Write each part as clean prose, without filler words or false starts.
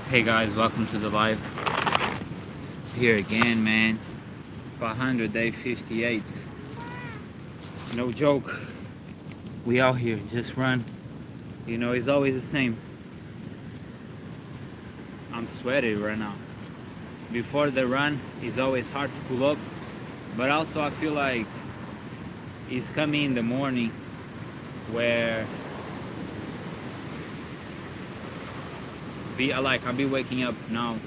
Hey guys, welcome to the live. Here again, man. 500 day 58. No joke. We out here, just run. It's always the same. I'm sweaty right now. Before the run, it's always hard to pull up. But also I feel like it's coming in the morning where I'll be waking up now.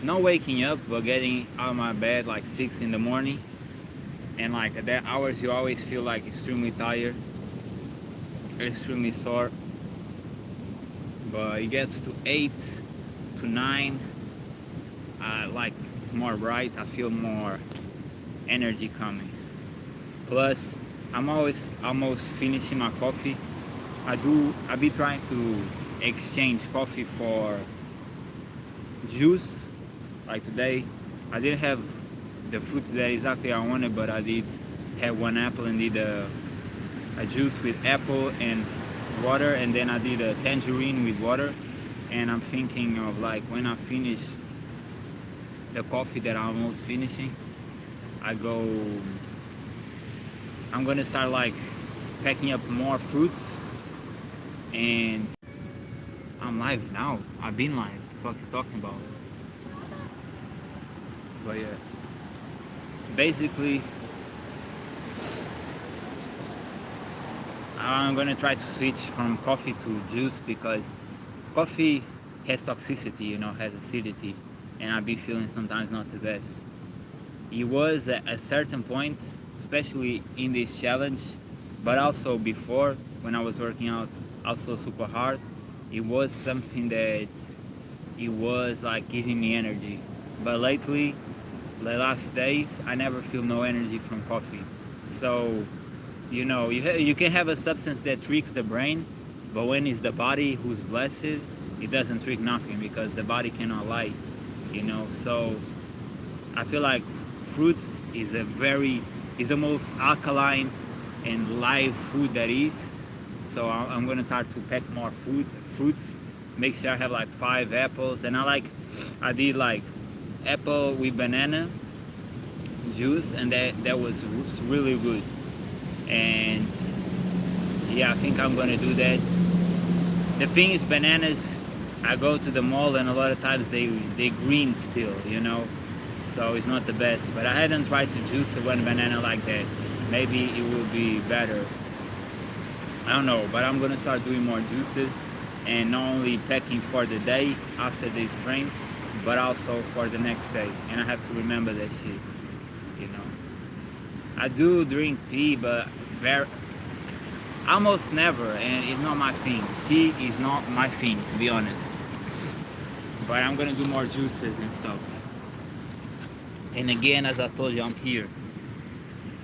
Not waking up, but getting out of my bed like 6 in the morning. And like at that hours, you always feel like extremely tired, extremely sore. But it gets to 8 to 9, like it's more bright. I feel more energy coming. Plus, I'm always almost finishing my coffee. I be trying to exchange coffee for juice. Like today, I didn't have the fruits that exactly I wanted, but I did have one apple and did a juice with apple and water, and then I did a tangerine with water. And I'm thinking of like when I finish the coffee that I'm almost finishing, I'm gonna start like packing up more fruits. And I'm live now. I've been live. What the fuck you talking about? But yeah, basically I'm gonna try to switch from coffee to juice because coffee has toxicity, has acidity, and I be feeling sometimes not the best. It was at a certain point, especially in this challenge, but also before when I was working out also super hard, it was something that it was like giving me energy. But lately, the last days, I never feel no energy from coffee. So, you can have a substance that tricks the brain, but when it's the body who's blessed, it doesn't trick nothing because the body cannot lie, So I feel like fruits is the most alkaline and live food that is. So I'm gonna start to pack more fruits. Make sure I have like 5 apples, and I did like apple with banana juice, and that was really good. And yeah, I think I'm gonna do that. The thing is, bananas, I go to the mall and a lot of times they green still, so it's not the best. But I hadn't tried to juice one banana like that. Maybe it will be better. I don't know, but I'm gonna start doing more juices and not only packing for the day after this train, but also for the next day. And I have to remember that shit, I do drink tea, but almost never, and it's not my thing. Tea is not my thing, to be honest. But I'm gonna do more juices and stuff. And again, as I told you, I'm here.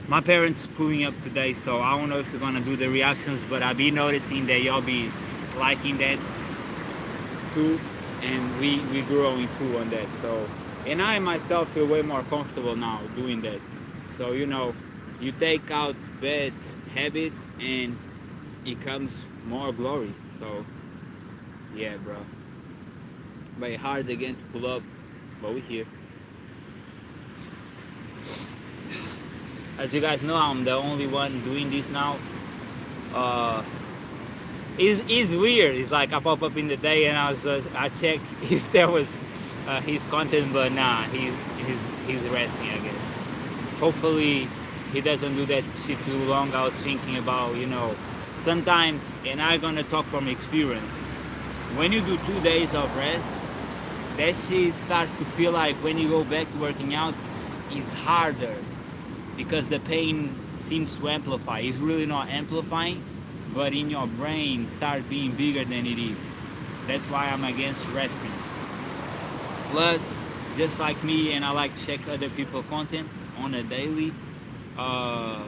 My parents pulling up today, so I don't know if we're gonna do the reactions, but I'll be noticing that y'all be liking that too, and we growing too on that. So, and I myself feel way more comfortable now doing that. So you take out bad habits and it comes more glory. So yeah, bro. But it's hard again to pull up, but we're here. As you guys know, I'm the only one doing this now. It's weird. It's like I pop up in the day and I check if there was his content, but nah, he's resting, I guess. Hopefully he doesn't do that shit too long. I was thinking about, sometimes, and I'm gonna talk from experience. When you do 2 days of rest, that shit starts to feel like when you go back to working out, it's harder because the pain seems to amplify. It's really not amplifying, but in your brain start being bigger than it is. That's why I'm against resting. Plus, just like me, and I like to check other people's content on a daily. I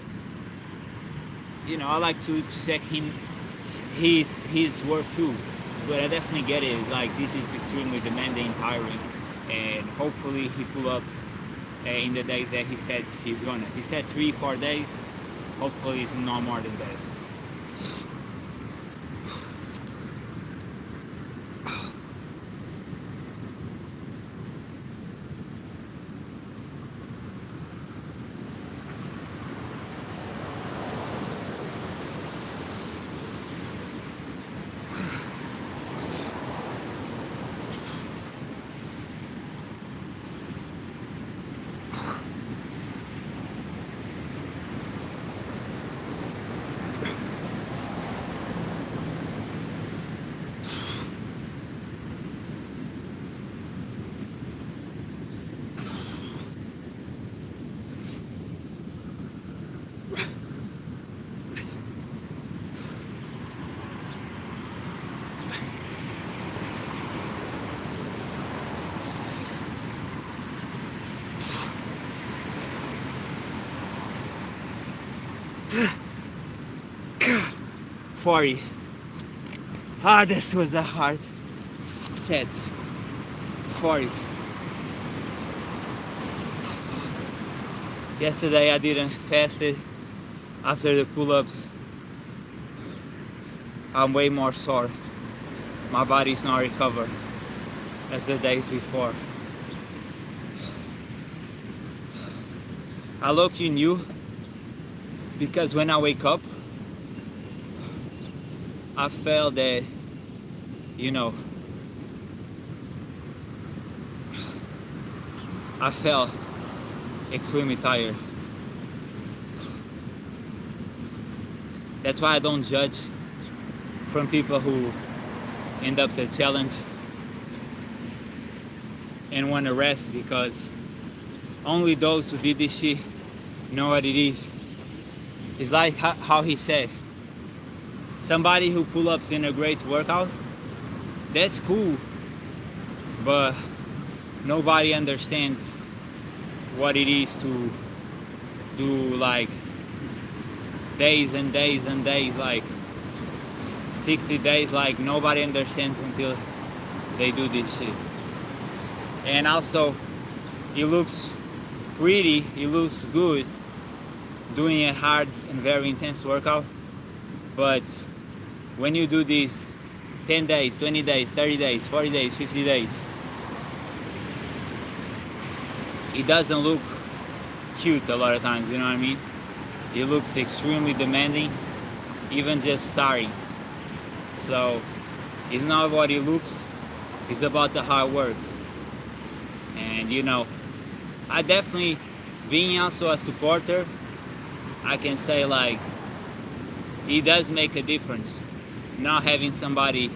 like to check his work too. But I definitely get it. Like this is extremely demanding, tiring, and hopefully he pull ups in the days that he said he's gonna. He said 3-4 days. Hopefully it's not more than that. 40. This was a hard set. 40. Yesterday I didn't fast it. After the pull-ups, I'm way more sore. My body's not recovered as the days before. I low-key knew because when I wake up, I felt that, I felt extremely tired. That's why I don't judge from people who end up the challenge and want to rest, because only those who did this shit know what it is. It's like how he said, somebody who pull-ups in a great workout, that's cool, but nobody understands what it is to do like days and days and days, like 60 days. Like nobody understands until they do this shit. And also, it looks pretty, it looks good doing a hard and very intense workout, but when you do this 10 days, 20 days, 30 days, 40 days, 50 days, it doesn't look cute a lot of times, you know what I mean? It looks extremely demanding, even just starting. So it's not what it looks, it's about the hard work. And I definitely, being also a supporter, I can say like, it does make a difference not having somebody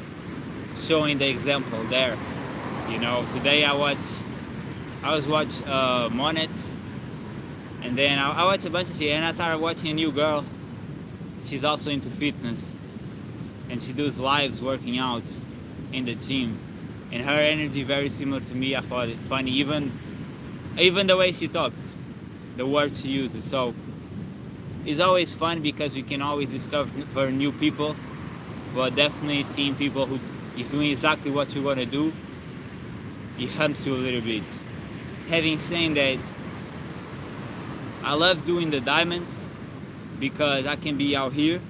showing the example there. Today I was watching Monet, and then I watched a bunch of shit, and I started watching a new girl. She's also into fitness, and she does lives working out in the gym, and her energy very similar to me. I thought it funny, even the way she talks, the words she uses. So it's always fun because you can always discover new people, but definitely seeing people who is doing exactly what you want to do, it helps you a little bit. Having said that, I love doing the diamonds because I can be out here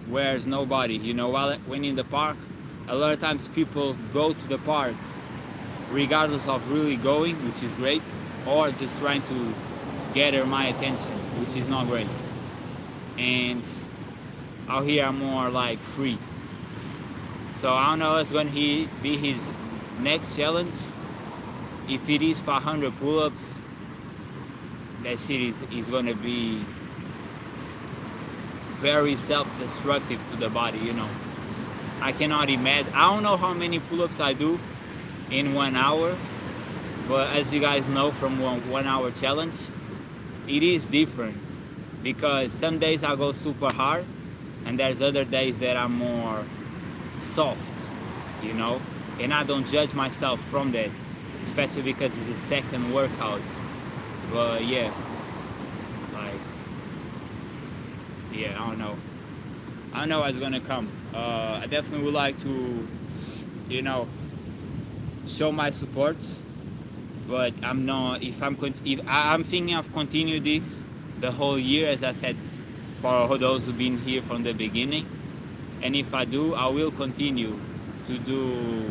where there's nobody. When in the park, a lot of times people go to the park regardless of really going, which is great, or just trying to gather my attention, which is not great. And out here I'm more like free. So I don't know what's going to be his next challenge. If it is 500 pull-ups, that shit is going to be very self-destructive to the body, I cannot imagine. I don't know how many pull-ups I do in 1 hour, but as you guys know from one hour challenge, it is different, because some days I go super hard and there's other days that I'm more soft, and I don't judge myself from that, especially because it's a second workout. But I don't know. I don't know what's gonna come. I definitely would like to, show my support, but I'm not. If I'm thinking of continue this the whole year, as I said, for those who've been here from the beginning, and if I do, I will continue to do.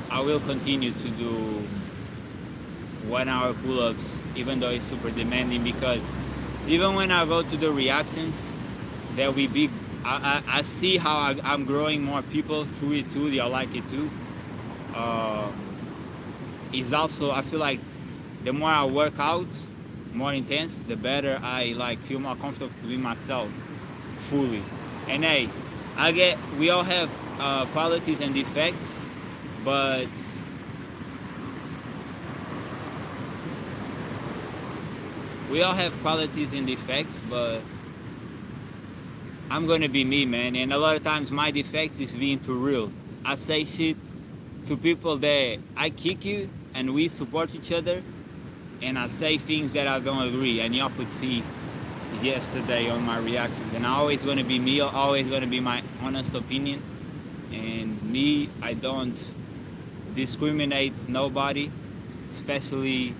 I will continue to do 1 hour pull-ups, even though it's super demanding, because even when I go to the reactions, there will be, I see how I'm growing more people through it too. They all like it too. It's also, I feel like the more I work out, more intense, the better I feel more comfortable to be myself fully. And hey, we all have qualities and defects, but I'm gonna be me, man. And a lot of times my defects is being too real. I say shit to people that I kick you and we support each other, and I say things that I don't agree, and y'all could see yesterday on my reactions, and always gonna be me, always gonna be my honest opinion. And me, I don't discriminate nobody, especially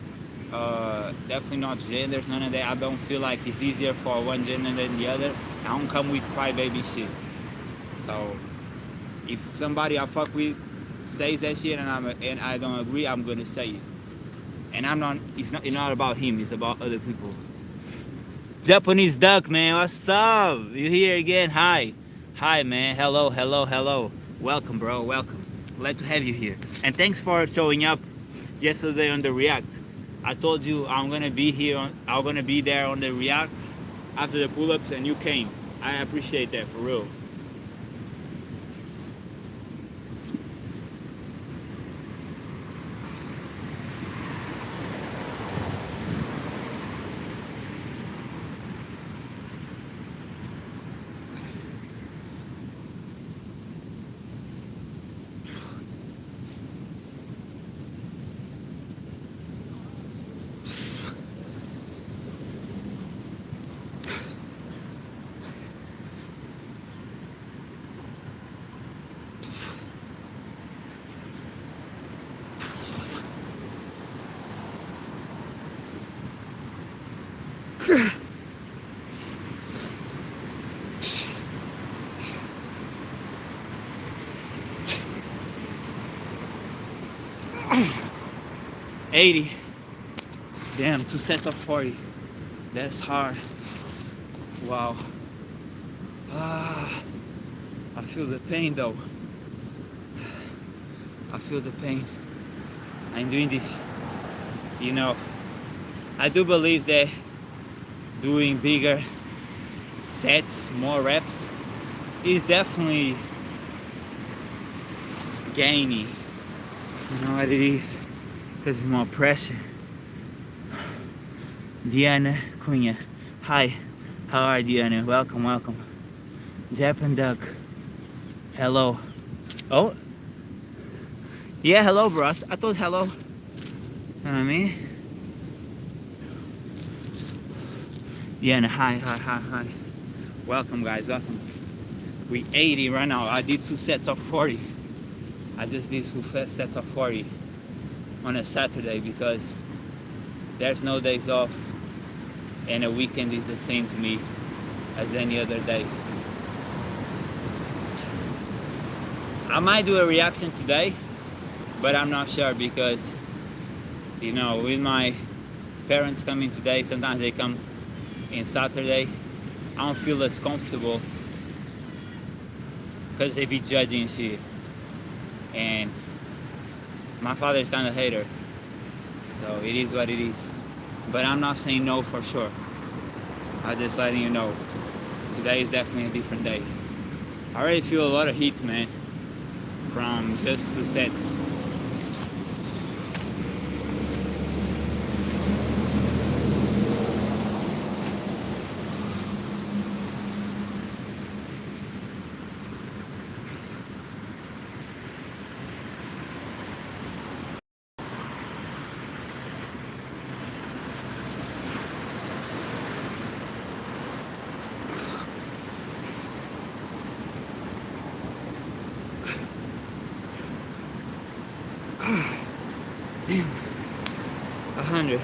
definitely not genders, none of that. I don't feel like it's easier for one gender than the other. I don't come with crybaby shit. So if somebody I fuck with says that shit and I don't agree, I'm gonna say it. And I'm not. It's not about him. It's about other people. Japanese duck, man. What's up? You here again? Hi, hi, man. Hello, hello, hello. Welcome, bro. Welcome. Glad to have you here. And thanks for showing up yesterday on the React. I told you I'm gonna be here. I'm gonna be there on the React after the pull-ups, and you came. I appreciate that for real. $80. Damn, 2 sets of 40. That's hard. Wow. I feel the pain though. I feel the pain. I'm doing this. You know, I do believe that doing bigger sets, more reps, is definitely gaining. You know what it is? Because it's more pressure. Diana Cunha. Hi. How are you, Diana? Welcome, welcome. Japan Duck. Hello. Oh. Yeah, hello, bro. I thought hello. You know what I mean? Diana, hi. Welcome, guys, welcome. We 80 right now. I did 2 sets of 40. I just did 2 sets of 40 on a Saturday because there's no days off, and a weekend is the same to me as any other day. I might do a reaction today, but I'm not sure because, you know, with my parents coming today, sometimes they come in Saturday, I don't feel as comfortable because they be judging shit. And my father's kind of a hater, so it is what it is. But I'm not saying no for sure. I'm just letting you know. Today is definitely a different day. I already feel a lot of heat, man, from just 2 sets. Damn. 100.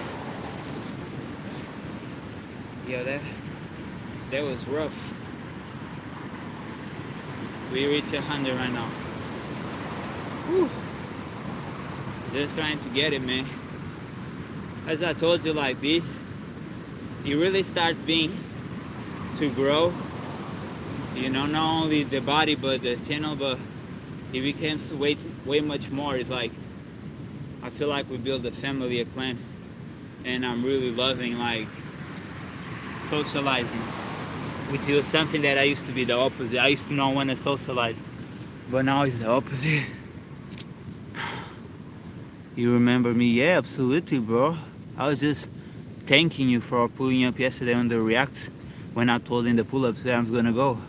Yeah, that was rough. We reached 100 right now. Whew. Just trying to get it, man. As I told you, like this, you really start being to grow. You know, not only the body but the channel, but it becomes way much more. It's like I feel like we built a family, a clan, and I'm really loving like socializing, which was something that I used to be the opposite. I used to not want to socialize, but now it's the opposite. You remember me? Yeah, absolutely, bro. I was just thanking you for pulling up yesterday on the React when I told in the pull-ups that I was gonna go.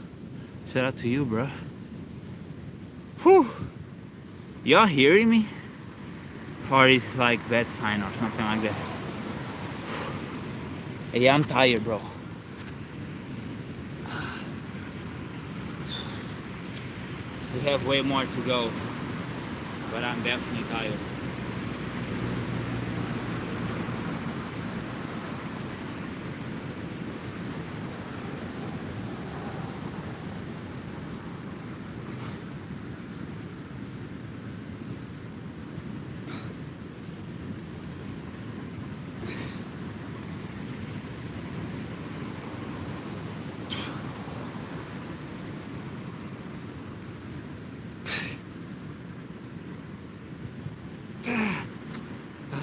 Shout out to you, bro. Whew. Y'all hearing me? Or it's like bad sign or something like that. Yeah, I'm tired, bro. We have way more to go, but I'm definitely tired.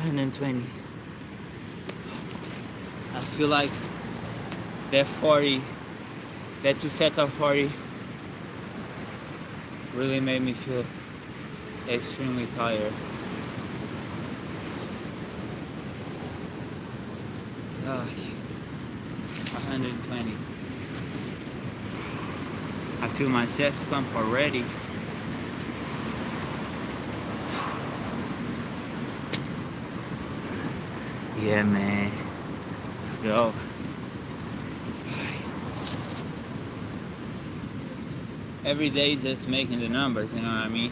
$120. I feel like that 40, that 2 sets of 40 really made me feel extremely tired. Ah, 120. I feel my chest pump already. Yeah, man. Let's go. Every day is just making the numbers, you know what I mean?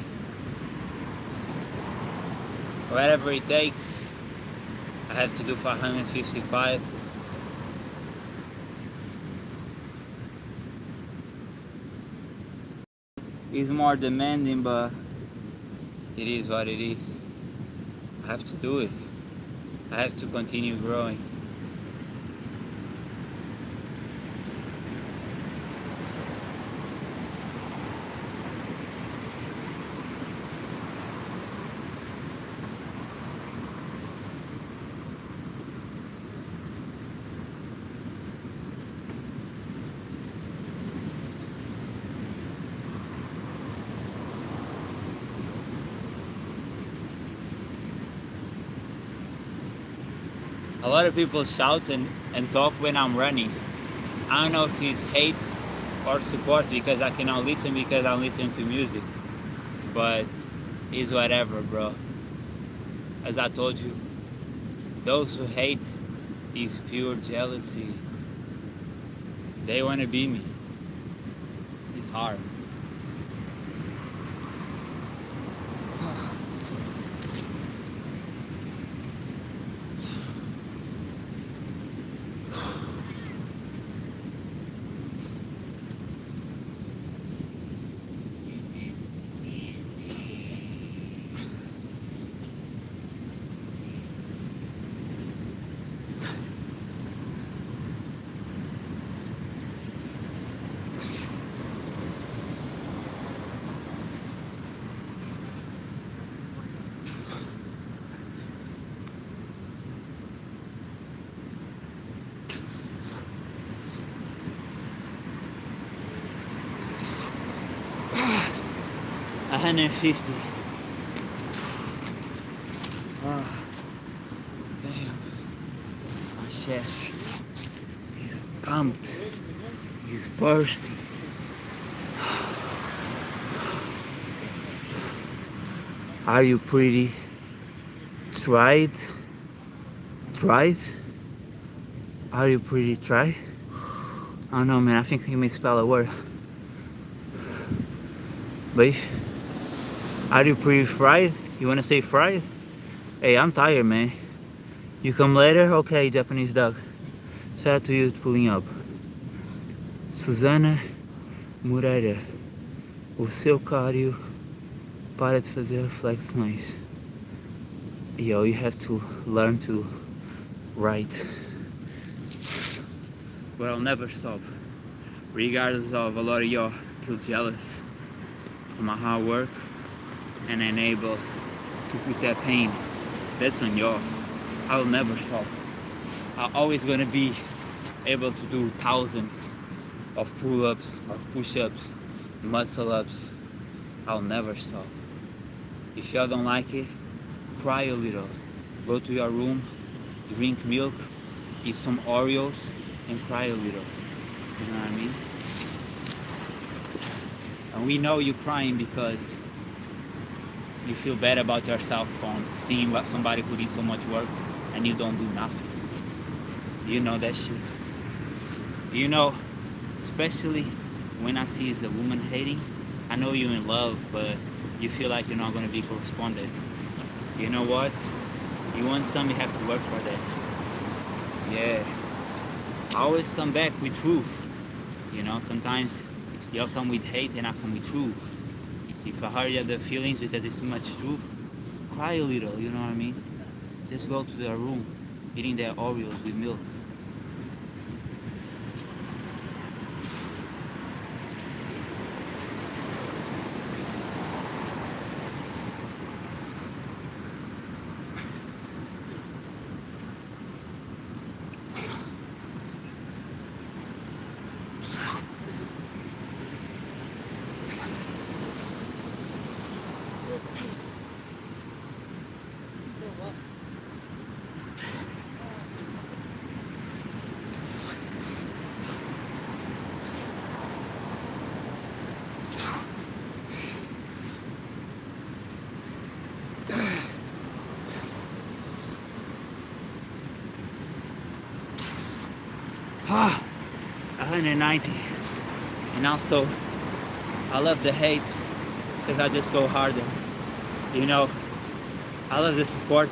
Whatever it takes, I have to do for 155. It's more demanding, but it is what it is. I have to do it. I have to continue growing. A lot of people shout and talk when I'm running. I don't know if it's hate or support because I cannot listen because I'm listening to music. But it's whatever, bro. As I told you, those who hate is pure jealousy. They want to be me. It's hard. $150. Oh, damn. My chest is pumped. It's bursting. Are you pretty tried? Tried? Are you pretty tried? I don't know, man. I think you may spell a word. But are you pretty fried? You wanna say fried? Hey, I'm tired, man. You come later? Okay, Japanese dog. Shout out to you pulling up. Suzana Moreira. O seu cardio para de fazer reflexões. Yo, you have to learn to write. But I'll never stop. Regardless of a lot of y'all feel jealous for my hard work and unable to put that pain. That's on y'all. I will never stop. I'm always gonna be able to do thousands of pull-ups, of push-ups, muscle-ups. I'll never stop. If y'all don't like it, cry a little. Go to your room, drink milk, eat some Oreos, and cry a little. You know what I mean? And we know you're crying because you feel bad about yourself from seeing what somebody put in so much work and you don't do nothing. You know that shit. You know, especially when I see a woman hating, I know you're in love, but you feel like you're not gonna be corresponded. You know what? You want some, you have to work for that. Yeah. I always come back with truth. You know, sometimes y'all come with hate and I come with truth. If I hurt your other feelings because it's too much truth, cry a little, you know what I mean? Just go to the room, eating their Oreos with milk. Ah, 190. And also, I love the hate because I just go harder. You know, I love the support,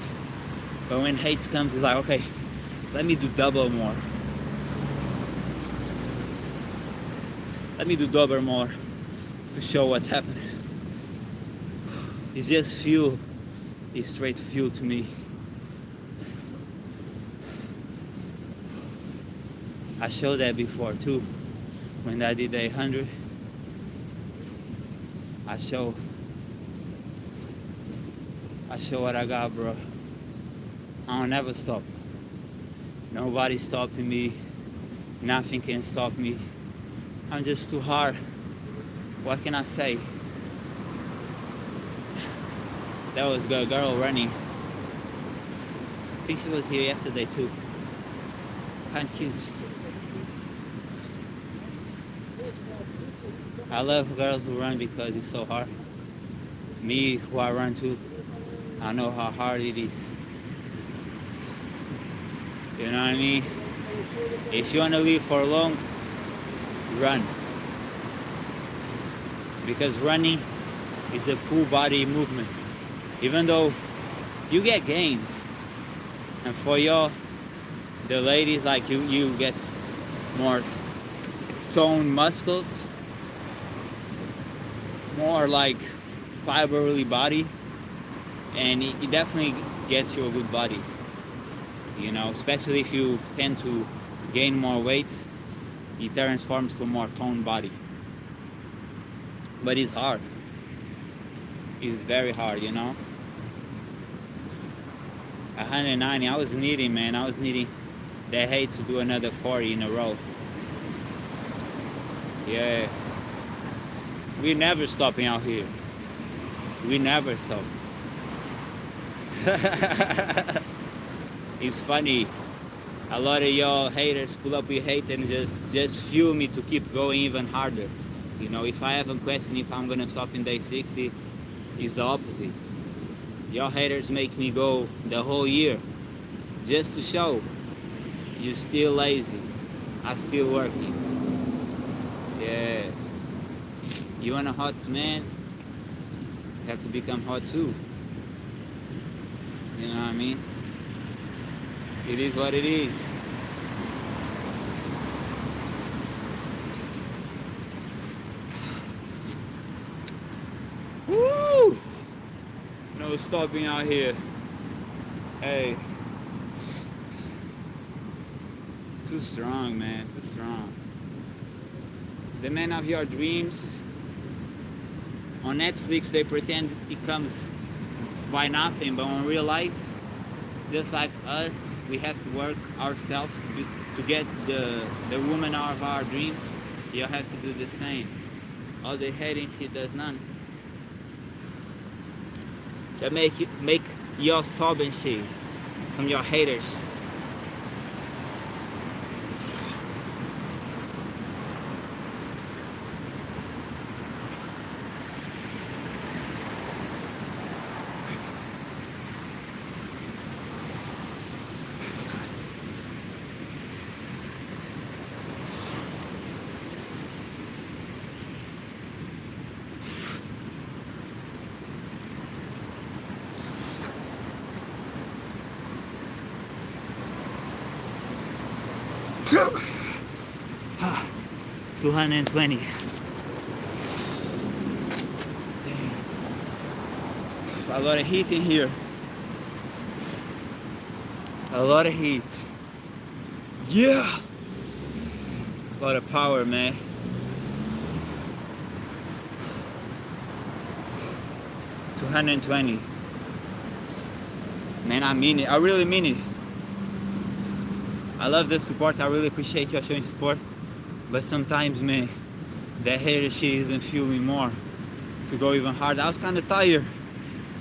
but when hate comes, it's like, okay, let me do double more. Let me do double more to show what's happening. It's just fuel. It's straight fuel to me. I showed that before too. When I did the 800, I show what I got, bro. I'll never stop. Nobody's stopping me. Nothing can stop me. I'm just too hard. What can I say? That was a girl running. I think she was here yesterday too. Kind of cute. I love girls who run because it's so hard. Me, who I run too, I know how hard it is. You know what I mean? If you want to live for long, run. Because running is a full body movement. Even though you get gains. And for y'all, the ladies, like you get more toned muscles, more like fibrily body, and it definitely gets you a good body. You know, especially if you tend to gain more weight, it transforms to a more toned body. But it's hard. It's very hard, you know. 190, I was needing that hate to do another 40 in a row. Yeah. We never stopping out here. We never stop. It's funny. A lot of y'all haters pull up with hate and just fuel me to keep going even harder. You know, if I have a question if I'm gonna stop in day 60, it's the opposite. Y'all haters make me go the whole year just to show you still lazy. I still working. Yeah. You want a hot man? You have to become hot too. You know what I mean? It is what it is. Woo! No stopping out here. Hey. Too strong, man. Too strong. The man of your dreams. On Netflix, they pretend it comes by nothing, but in real life, just like us, we have to work ourselves to get the woman of our dreams. You have to do the same. All the hating shit does none. That make y'all sob and shit. Some of y'all haters. 220. Damn. A lot of heat in here. A lot of heat. Yeah. A lot of power, man. $220. Man, I mean it. I really mean it. I love the support. I really appreciate you showing support. But sometimes, man, that hater shit isn't fueling more to go even harder. I was kind of tired.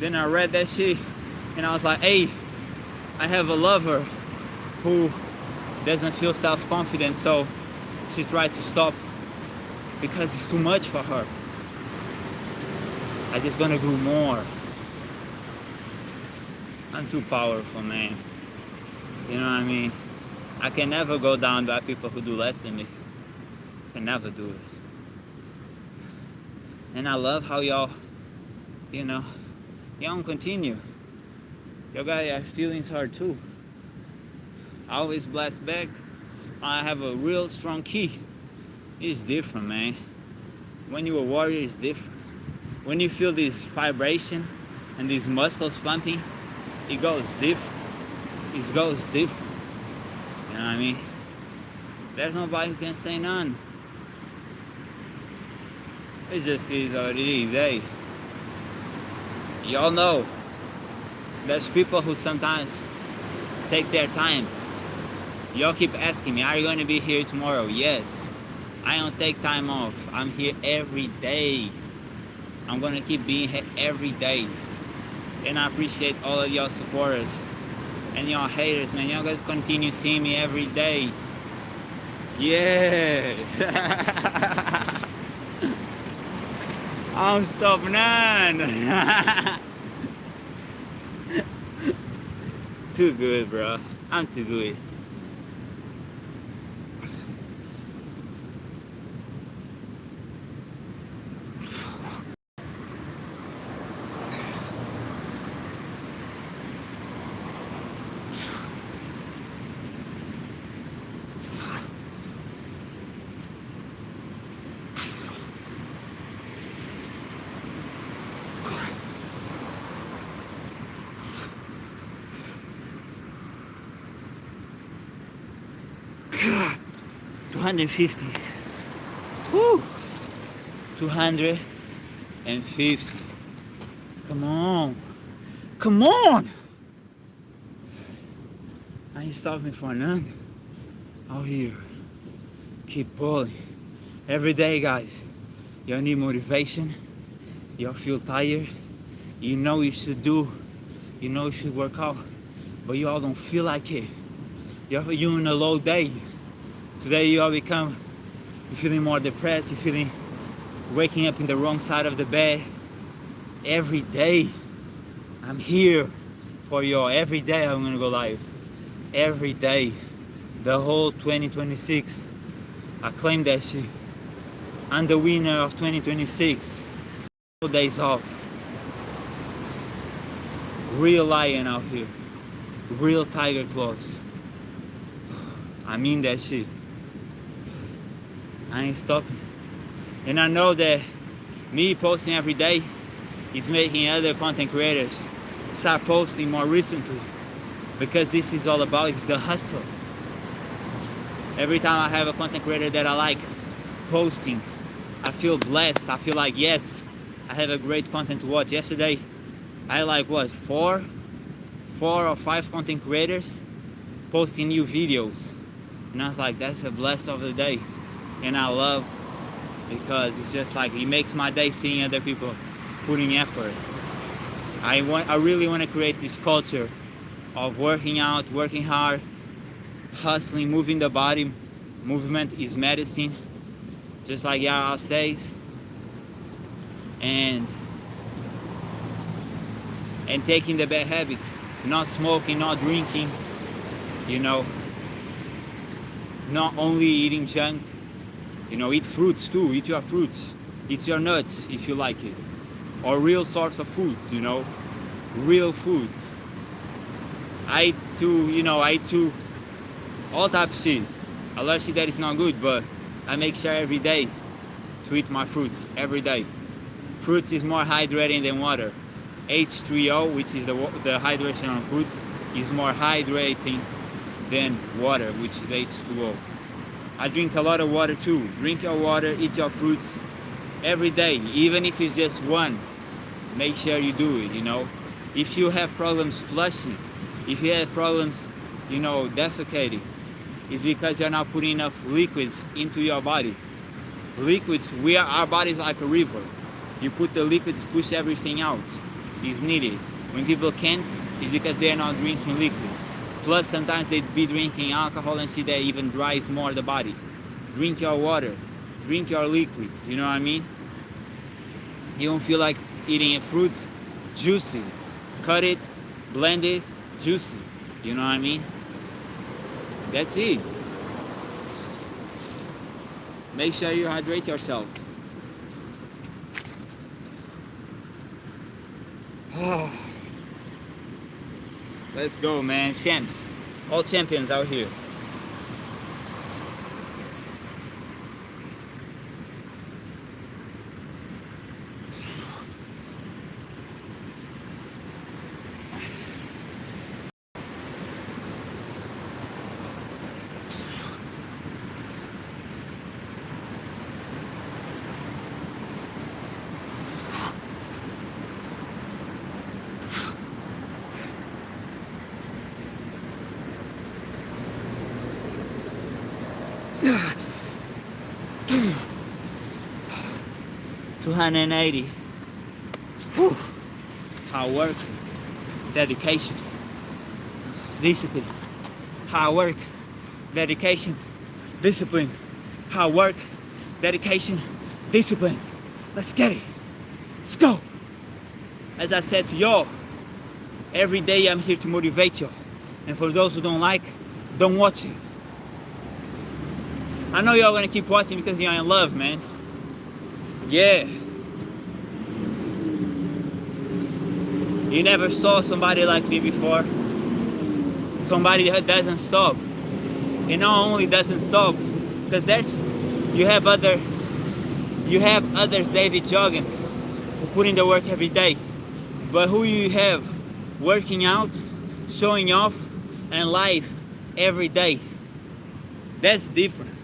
Then I read that shit and I was like, hey, I have a lover who doesn't feel self-confident, so she tried to stop because it's too much for her. I just gonna do more. I'm too powerful, man. You know what I mean? I can never go down by people who do less than me. Can never do it. And I love how y'all, you know, y'all don't continue. Y'all got your feelings hurt too. I always blast back. I have a real strong key. It's different, man. When you're a warrior, it's different. When you feel this vibration and these muscles pumping, it goes different. It goes different. You know what I mean? There's nobody who can say none. It just is what it is, hey. Y'all know there's people who sometimes take their time. Y'all keep asking me, are you going to be here tomorrow? Yes. I don't take time off. I'm here every day. I'm going to keep being here every day. And I appreciate all of y'all supporters and y'all haters, man. Y'all guys continue seeing me every day. Yeah. I'm stopping on. Too good, bro. I'm too good. God, 250. Woo! 250. Come on. Come on! I ain't stopping for none. Out here. Keep pulling. Every day, guys. Y'all need motivation. Y'all feel tired. You know you should do. You know you should work out. But y'all don't feel like it. You're in a low day. Today you all you're feeling more depressed, you're feeling waking up in the wrong side of the bed. Every day I'm here for y'all. Every day I'm gonna go live. Every day. The whole 2026. I claim that shit. I'm the winner of 2026. 2 days off. Real lion out here. Real tiger claws. I mean that shit. I ain't stopping. And I know that me posting every day is making other content creators start posting more recently, because this is all about is the hustle. Every time I have a content creator that I like posting, I feel blessed. I feel like, yes, I have a great content to watch. Yesterday I had like what, four or five content creators posting new videos. And I was like, that's a blessing of the day. And I love, because it's just like, it makes my day seeing other people putting effort. I really want to create this culture of working out, working hard, hustling, moving the body. Movement is medicine, just like Yara says. And taking the bad habits, not smoking, not drinking, you know, not only eating junk, you know, eat fruits too, eat your fruits, eat your nuts if you like it, or real source of foods, you know, real foods. I eat too, all type of shit. A lot of shit that is not good, but I make sure every day to eat my fruits every day. Fruits is more hydrating than water. H3O, which is the hydration on fruits, is more hydrating than water, which is H2O. I drink a lot of water too. Drink your water, eat your fruits every day, even if it's just one. Make sure you do it, you know. If you have problems flushing, if you have problems, you know, defecating, it's because you're not putting enough liquids into your body. Liquids, our body is like a river. You put the liquids, push everything out. It's needed. When people can't, it's because they're not drinking liquid. Plus, sometimes they be drinking alcohol and see that even dries more the body. Drink your water. Drink your liquids. You know what I mean? You don't feel like eating a fruit? Juicy. Cut it, blend it, juicy. You know what I mean? That's it. Make sure you hydrate yourself. Let's go, man. Champs. All champions out here. $280. Whew. Hard work, dedication, discipline. Hard work, dedication, discipline. Hard work, dedication, discipline. Let's get it. Let's go. As I said to y'all, every day I'm here to motivate y'all. And for those who don't like, don't watch it. I know y'all gonna keep watching because you're in love, man. Yeah. You never saw somebody like me before. Somebody that doesn't stop. And not only doesn't stop, because you have others, David Joggins, who put in the work every day. But who you have working out, showing off, and live every day? That's different.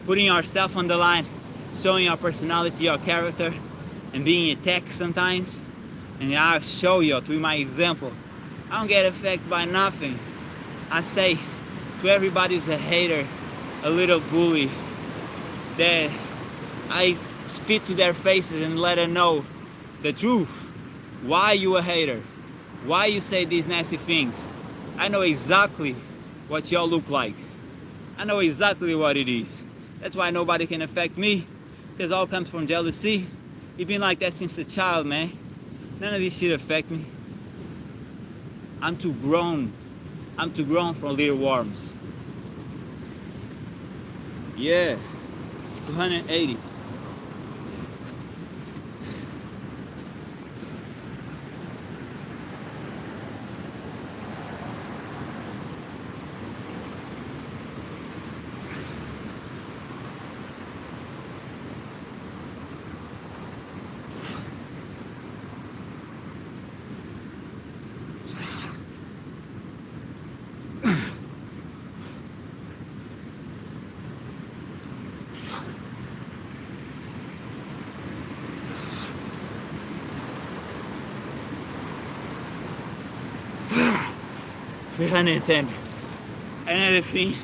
Putting yourself on the line, showing your personality, your character, and being attacked sometimes. And I'll show you through my example. I don't get affected by nothing. I say to everybody who's a hater, a little bully, that I spit to their faces and let them know the truth. Why you a hater? Why you say these nasty things? I know exactly what y'all look like. I know exactly what it is. That's why nobody can affect me. Because all comes from jealousy. You've been like that since a child, man. None of this shit affect me. I'm too grown. I'm too grown for little worms. Yeah. 280. $310. Another thing,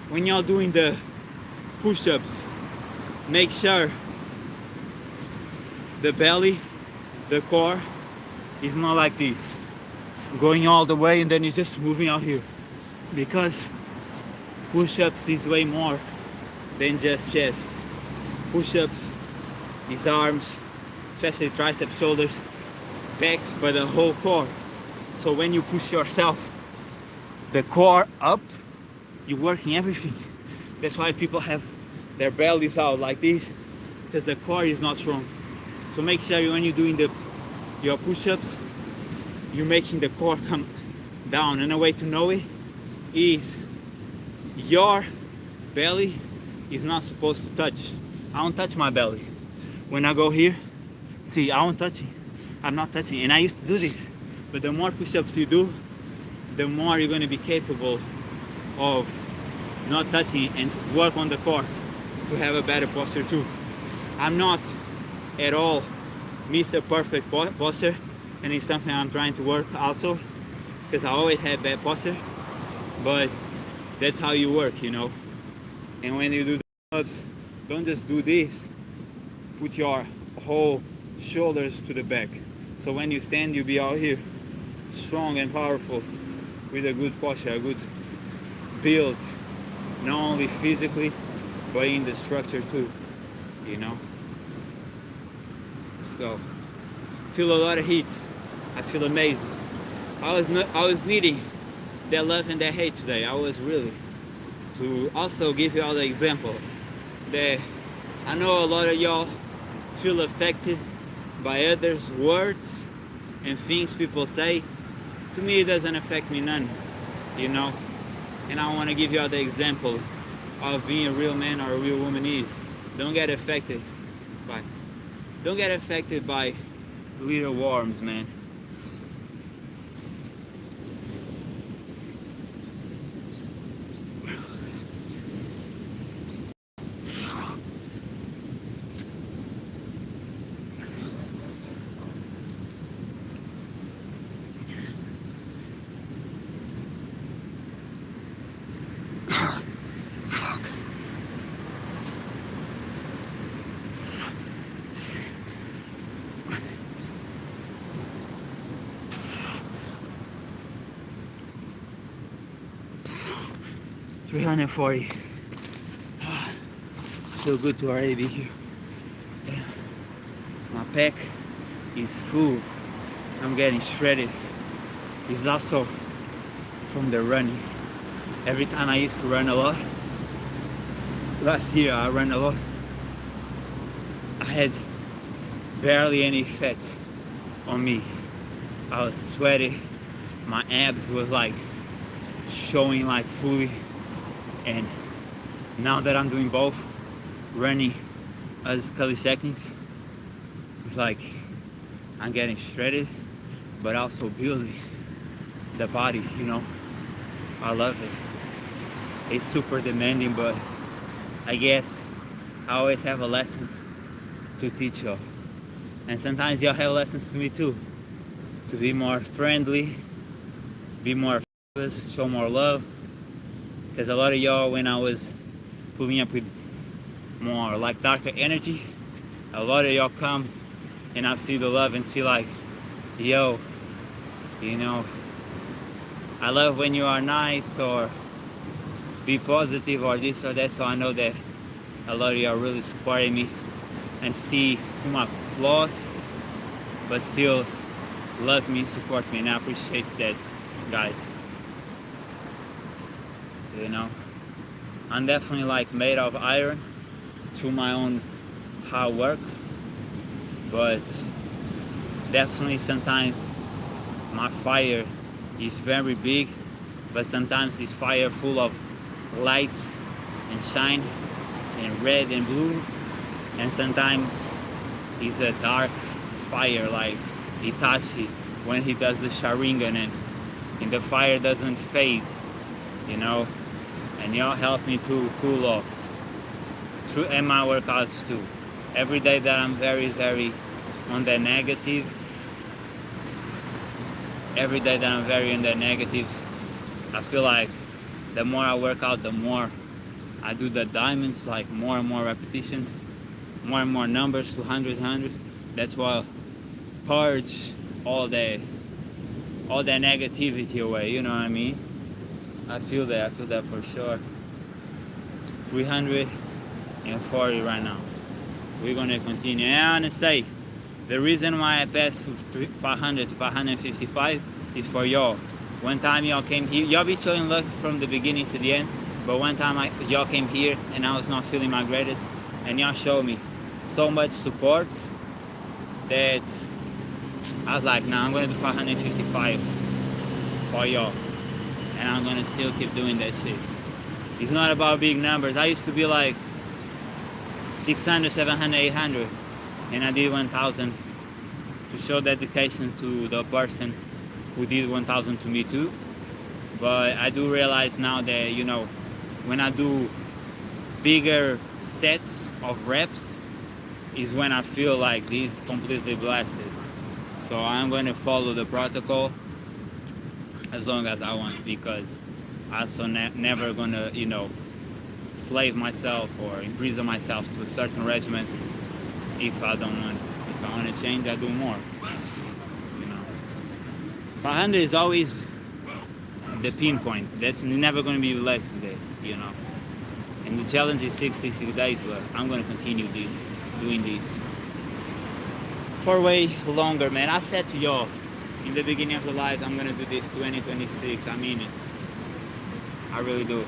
when you're doing the push-ups, make sure the belly, the core is not like this, going all the way and then it's just moving out here. Because push-ups is way more than just chest. Push-ups is arms, especially triceps, shoulders, backs, but the whole core. So when you push yourself, the core up, you're working everything. That's why people have their bellies out like this, because the core is not strong. So make sure when you're doing your push-ups, you're making the core come down. And a way to know it is your belly is not supposed to touch. I don't touch my belly. When I go here, see, I don't touch it. I'm not touching. And I used to do this. But the more push-ups you do, the more you're going to be capable of not touching and to work on the core to have a better posture too. I'm not at all Mr. Perfect posture, and it's something I'm trying to work also, because I always had bad posture, but that's how you work, you know. And when you do the push-ups, don't just do this. Put your whole shoulders to the back. So when you stand, you'll be out here strong and powerful with a good posture, a good build, not only physically, but in the structure too, you know. Let's go. Feel a lot of heat. I feel amazing. I was needing that love and that hate today. I was really, to also give you all the example that I know a lot of y'all feel affected by others' words and things people say. To me, it doesn't affect me none, you know. And I want to give you all the example of being a real man or a real woman is. Don't get affected by little worms, man. Fuck. 340. Feel good to already be here. My pack is full. I'm getting shredded. It's also from the running. Every time I used to run a lot, last year I ran a lot, I had barely any fat on me. I was sweaty. My abs was like showing like fully. And now that I'm doing both, running as calisthenics, it's like I'm getting shredded, but also building the body, you know. I love it. It's super demanding, but I guess I always have a lesson to teach y'all. And sometimes y'all have lessons to me too. To be more friendly, be more focused, show more love. Because a lot of y'all, when I was pulling up with more like darker energy, a lot of y'all come and I see the love and see like, yo, you know, I love when you are nice or be positive or this or that. So I know that a lot of y'all really supporting me and see my flaws, but still love me, support me, and I appreciate that, guys. You know, I'm definitely like made of iron through my own hard work, but definitely sometimes my fire is very big, but sometimes it's fire full of light and shine and red and blue, and sometimes it's a dark fire like Itachi when he does the Sharingan and the fire doesn't fade, you know. And y'all help me to cool off through and my workouts too. Every day that I'm very, very on the negative, every day that I'm very in the negative, I feel like the more I work out, the more I do the diamonds, like more and more repetitions, more and more numbers, 200, 100. That's why I purge all that negativity away, you know what I mean? I feel that for sure. 340 right now. We're gonna continue. And I wanna say, the reason why I passed from 500 to 555 is for y'all. One time y'all came here, y'all be showing love from the beginning to the end, but one time y'all came here and I was not feeling my greatest, and y'all showed me so much support that I was like, nah, I'm gonna do 555 for y'all. And I'm gonna still keep doing that shit. It's not about big numbers. I used to be like 600, 700, 800, and I did 1,000 to show dedication to the person who did 1,000 to me too. But I do realize now that, you know, when I do bigger sets of reps is when I feel like this completely blasted. So I'm going to follow the protocol as long as I want, because I also never going to, you know, slave myself or imprison myself to a certain regimen if I don't want. If I want to change, I do more. You know, 500 is always the pinpoint. That's never going to be less than that, you know. And the challenge is 66 days, but I'm going to continue doing this for way longer, man. I said to y'all in the beginning of the live, I'm going to do this 2026. I mean it. I really do.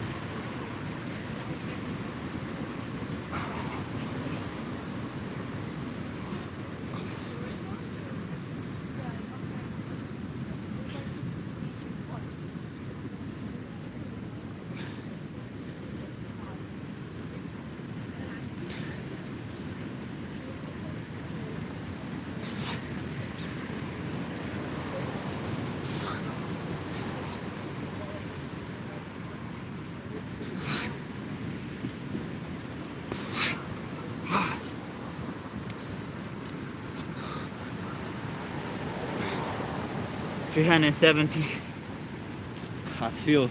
$370. I feel,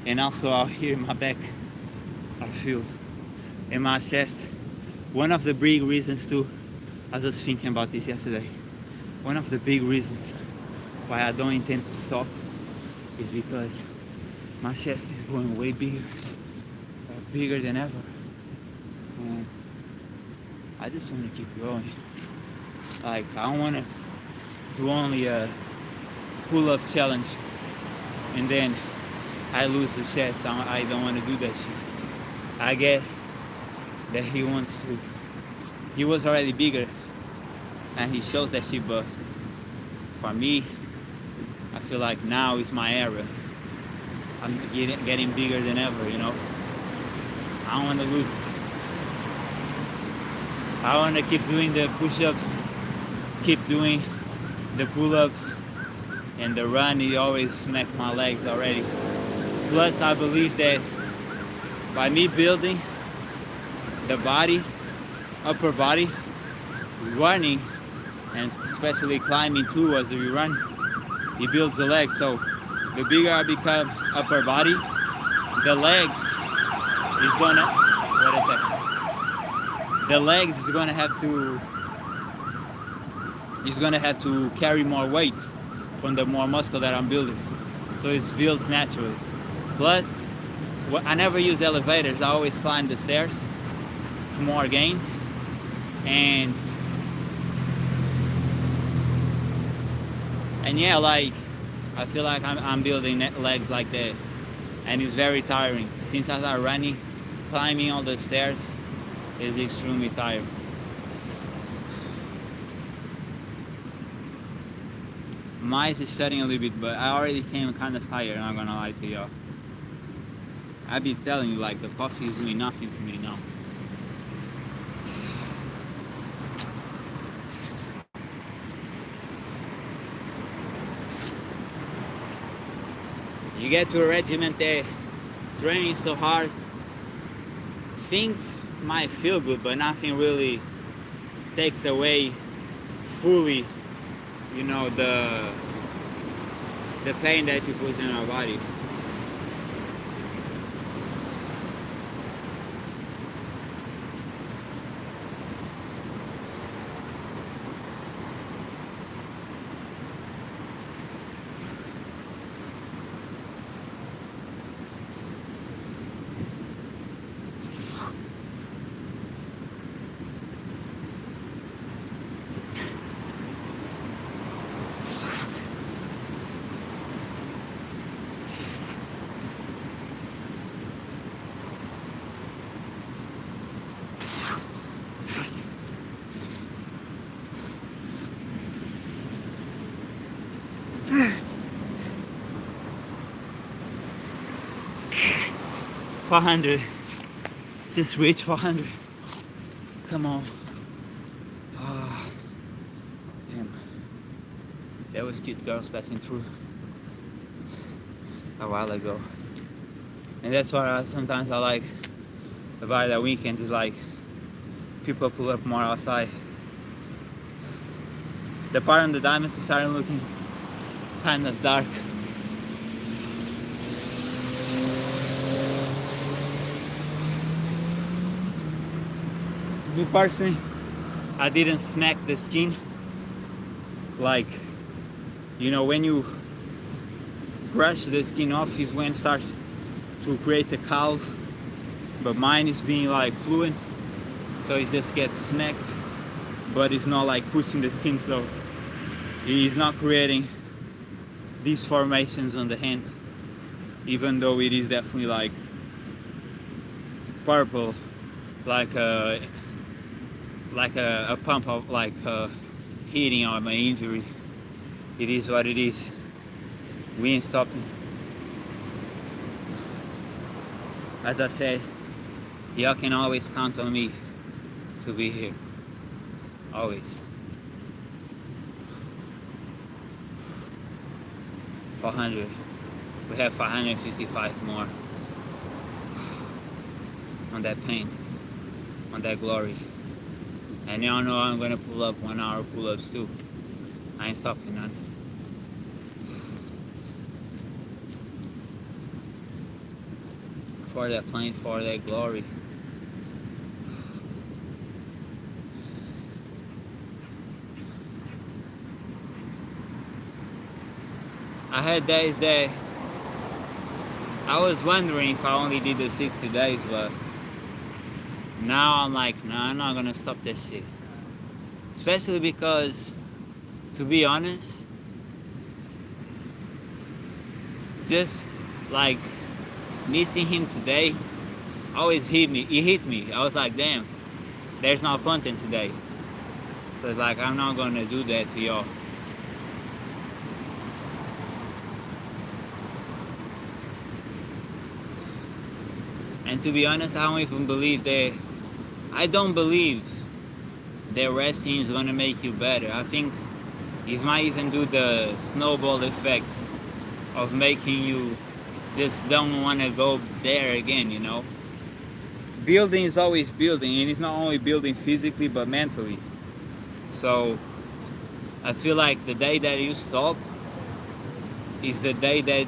and also out here in my back, I feel in my chest. One of the big reasons too, I was just thinking about this yesterday. One of the big reasons why I don't intend to stop is because my chest is growing way bigger, bigger than ever. And I just want to keep going. Like, I don't want to do only a pull-up challenge and then I lose the chest. I don't want to do that shit. I get that he wants to. He was already bigger and he shows that shit, but for me, I feel like now is my era. I'm getting bigger than ever, you know. I don't want to lose. I want to keep doing the push-ups, keep doing the pull-ups, and the run, he always smacked my legs already. Plus, I believe that by me building the body, upper body, running, and especially climbing too as we run, it builds the legs. So the bigger I become upper body, the legs is gonna, wait a second. The legs is gonna have to carry more weight from the more muscle that I'm building. So it builds naturally. Plus, I never use elevators. I always climb the stairs to more gains. And yeah, like, I feel like I'm building legs like that. And it's very tiring. Since I started running, climbing all the stairs is extremely tiring. My eyes is shutting a little bit, but I already came kind of tired, I'm not gonna lie to y'all. I've been telling you, like, the coffee is doing nothing to me now. You get to a regiment that training so hard, things might feel good, but nothing really takes away fully, you know, the pain that you put in our body. 400. Just reach 400. Come on. Ah, damn. There was cute girls passing through a while ago. And that's what sometimes I like about the weekend is like people pull up more outside. The part on the diamonds is starting looking kind of dark. Me personally, I didn't smack the skin. Like, you know, when you brush the skin off is when it starts to create a calf. But mine is being like fluent, so it just gets smacked, but it's not like pushing the skin, so it is not creating these formations on the hands, even though it is definitely like purple, like a pump of like heating on my injury. It is what it is. We ain't stopping. As I said, y'all can always count on me to be here. Always. 400. We have 555 more on that pain, on that glory. And y'all know I'm gonna pull up 1 hour pull-ups too. I ain't stopping none. For that plane, for that glory. I had days that I was wondering if I only did the 60 days, but now I'm like, nah, I'm not gonna stop this shit. Especially because, to be honest, just like missing him today always hit me. It hit me. I was like, damn, there's no content today. So it's like, I'm not gonna do that to y'all. And to be honest, I don't even believe that. I don't believe that resting is gonna make you better. I think it might even do the snowball effect of making you just don't want to go there again, you know. Building is always building, and it's not only building physically but mentally. So I feel like the day that you stop is the day that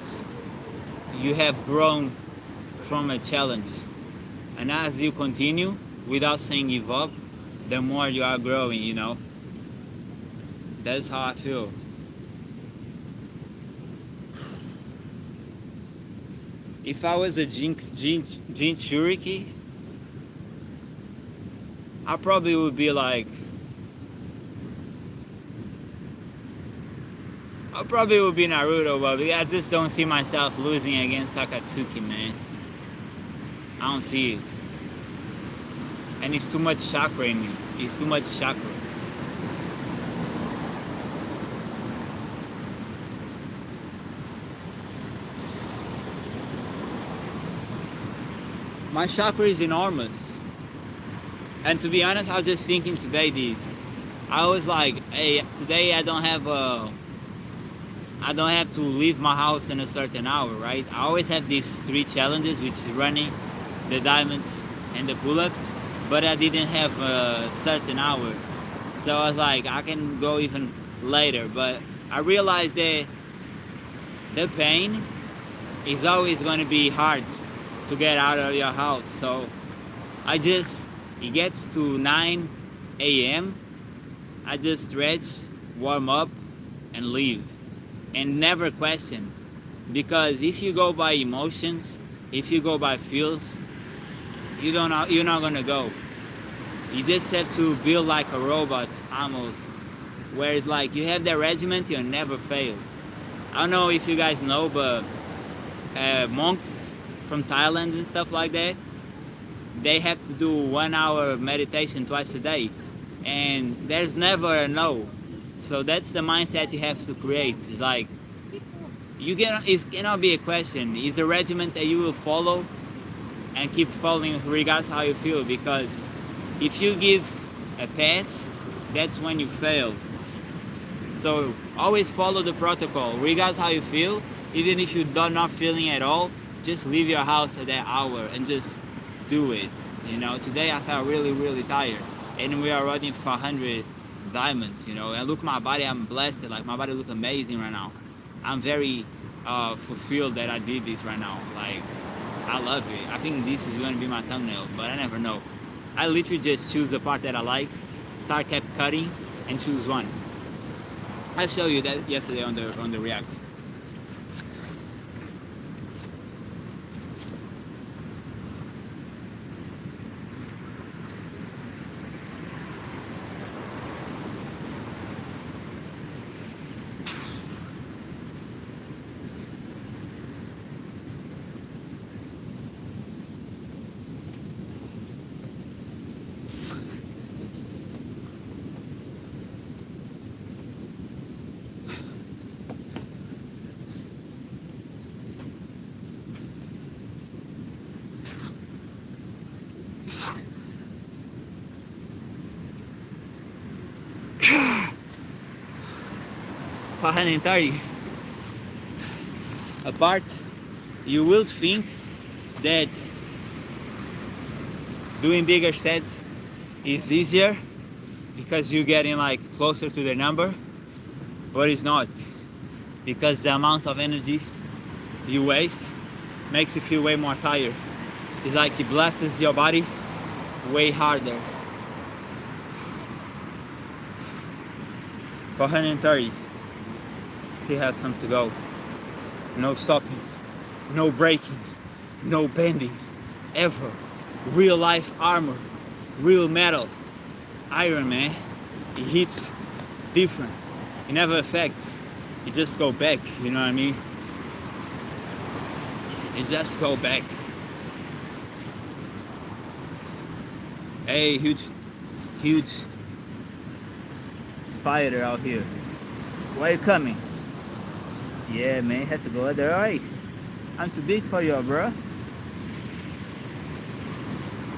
you have grown from a challenge. And as you continue without saying give up, the more you are growing, you know. That's how I feel. If I was a Jinchuriki, I probably would be like, I probably would be Naruto, but I just don't see myself losing against Akatsuki, man. I don't see it. And it's too much chakra in me. It's too much chakra. My chakra is enormous. And to be honest, I was just thinking today this. I was like, hey, today I don't have to leave my house in a certain hour, right? I always have these 3 challenges, which is running, the diamonds, and the pull-ups, but I didn't have a certain hour. So I was like, I can go even later, but I realized that the pain is always going to be hard to get out of your house. So it gets to 9 a.m. I just stretch, warm up, and leave. And never question. Because if you go by emotions, if you go by feels, you're not gonna go. You just have to build like a robot almost. Where it's like you have that regiment, you'll never fail. I don't know if you guys know, but monks from Thailand and stuff like that, they have to do 1 hour of meditation twice a day. And there's never a no. So that's the mindset you have to create. It's like, it cannot be a question. Is the regiment that you will follow and keep following regardless how you feel, because if you give a pass, that's when you fail. So always follow the protocol regardless how you feel. Even if you're not feeling at all, just leave your house at that hour and just do it. You know, today I felt really tired, and we are running 400 diamonds, you know, and look, my body, I'm blessed. Like, my body look amazing right now. I'm very fulfilled that I did this right now. Like, I love it. I think this is going to be my thumbnail, but I never know. I literally just choose the part that I like, start kept cutting, and choose one. I showed you that yesterday on the React. $530. Apart, you will think that doing bigger sets is easier because you're getting like closer to the number, but it's not, because the amount of energy you waste makes you feel way more tired. It's like it blasts your body way harder. 430. Still has some to go. No stopping, no braking, no bending, ever. Real life armor, real metal. Iron Man, it hits different. It never affects. It just go back, you know what I mean? It just go back. Hey, huge spider out here. Why you coming? Yeah, man, have to go there. Alright, I'm too big for you, bro.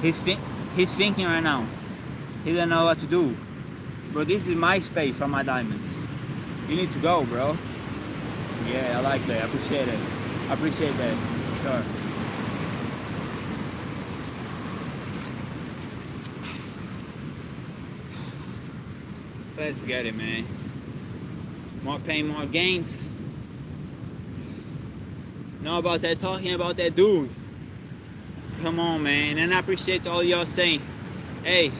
He's thinking right now. He doesn't know what to do. Bro, this is my space for my diamonds. You need to go, bro. Yeah, I like that. I appreciate it. I appreciate that. Sure. Let's get it, man. More pain, more gains. Know about that, talking about that dude. Come on, man. And I appreciate all y'all saying, hey,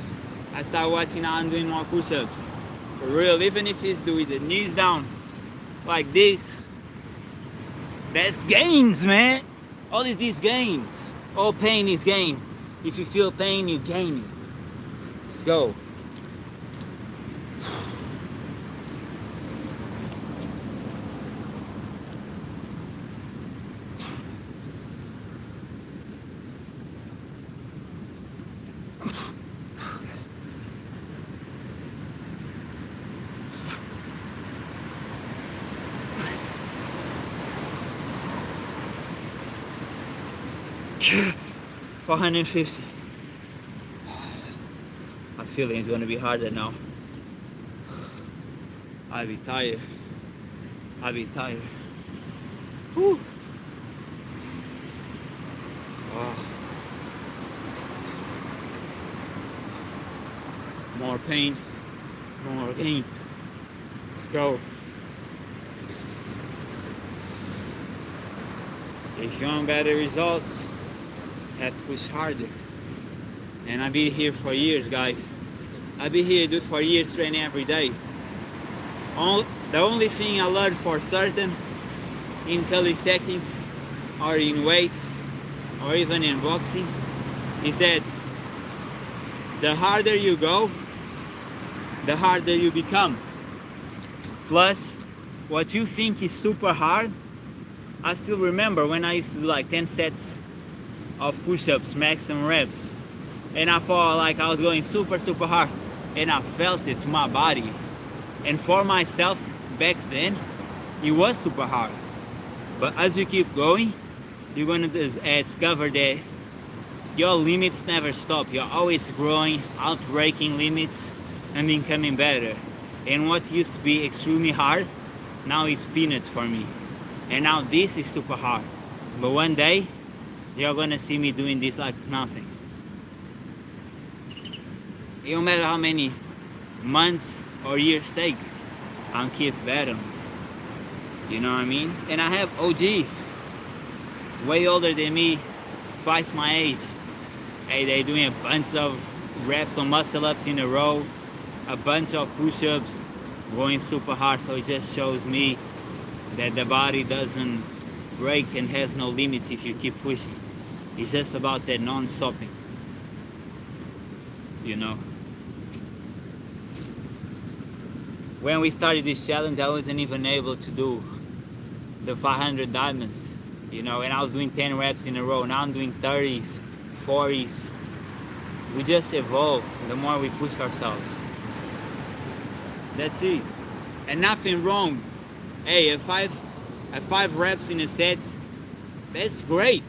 I start watching now and doing more push-ups. For real, even if it's doing the knees down like this. That's gains, man. All is these gains. All pain is gain. If you feel pain, you gain it. Let's go. $450. I feel it's gonna be harder now. I'll be tired. Whew. Wow. More pain, more gain. Let's go. If you want better results, have to push harder. And I've been here for years, guys. I've been here dude for years, training every day. The only thing I learned for certain in calisthenics or in weights or even in boxing is that the harder you go, the harder you become. Plus, what you think is super hard, I still remember when I used to do like 10 sets of push-ups, maximum reps, and I felt like I was going super hard, and I felt it to my body. And for myself back then, it was super hard. But as you keep going, you're gonna discover that your limits never stop. You're always growing, outbreaking limits, and becoming better. And what used to be extremely hard, now is peanuts for me. And now this is super hard. But one day, you're gonna see me doing this like it's nothing. It don't matter how many months or years take, I'll keep battling. You know what I mean? And I have OGs, way older than me, twice my age. Hey, they doing a bunch of reps on muscle ups in a row, a bunch of push-ups, going super hard. So it just shows me that the body doesn't break and has no limits if you keep pushing. It's just about that non-stopping, you know. When we started this challenge, I wasn't even able to do the 500 diamonds, you know, and I was doing 10 reps in a row. Now I'm doing 30s, 40s. We just evolve the more we push ourselves. That's it. And nothing wrong. Hey, a five reps in a set, that's great.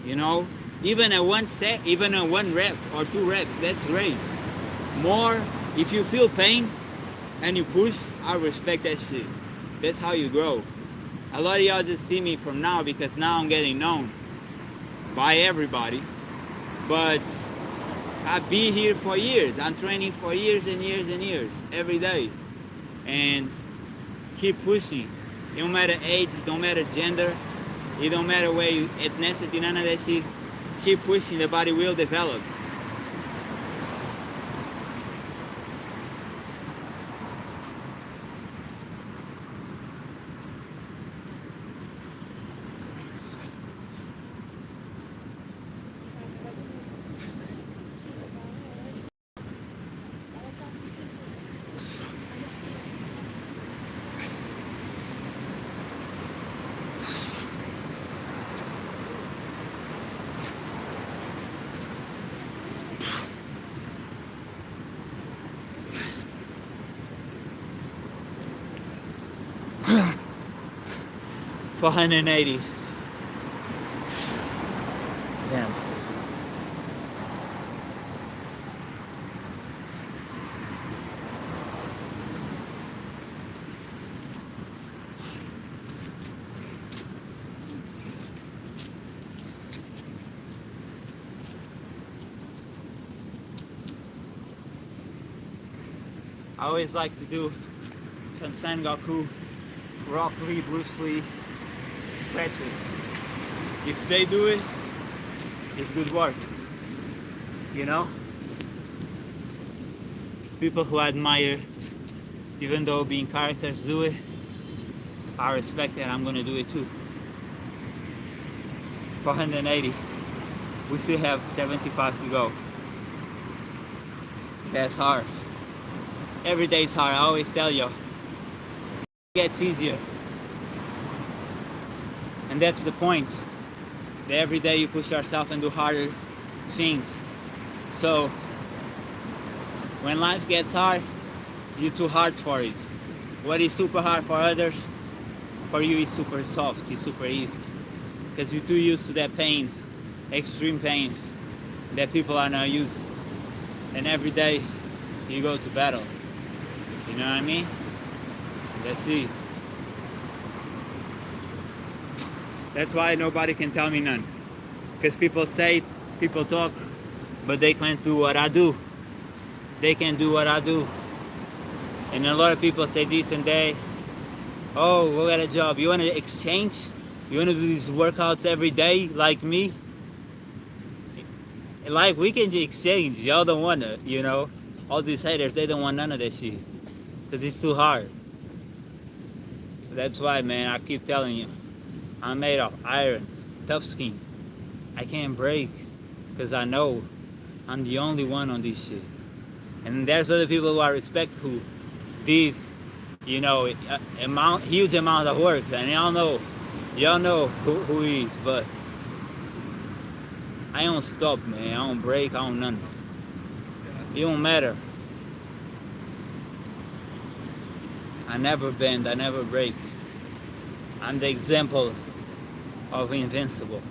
You know, even a one set, even a 1 rep or 2 reps, that's great. More, if you feel pain and you push, I respect that shit. That's how you grow. A lot of y'all just see me from now because now I'm getting known by everybody. But I've been here for years. I'm training for years and years and years, every day. And keep pushing. It don't matter age, it don't matter gender, it don't matter where you, ethnicity, none of that shit. Keep pushing, the body will develop. For 180. Damn. I always like to do some Sengoku, Rock Lee, Bruce Lee stretches. If they do it, it's good work. You know? People who I admire, even though being characters do it, I respect that. I'm gonna do it too. 480. We still have 75 to go. That's hard. Every day is hard. I always tell you. It gets easier. And that's the point. That every day you push yourself and do harder things. So when life gets hard, you're too hard for it. What is super hard for others, for you is super soft, it's super easy. Because you're too used to that pain, extreme pain, that people are not used to. And every day you go to battle. You know what I mean? That's it. That's why nobody can tell me none. Because people say, people talk, but they can't do what I do. They can't do what I do. And a lot of people say this and that. Oh, we got a job. You want to exchange? You want to do these workouts every day like me? Like, we can exchange. Y'all don't want to, you know. All these haters, they don't want none of that shit. Because it's too hard. That's why, man, I keep telling you. I'm made of iron, tough skin. I can't break. Because I know I'm the only one on this shit. And there's other people who I respect who did, you know, huge amount of work. And y'all know who he is. But I don't stop, man. I don't break. I don't nothing. It don't matter. I never bend. I never break. I'm the example of invincible.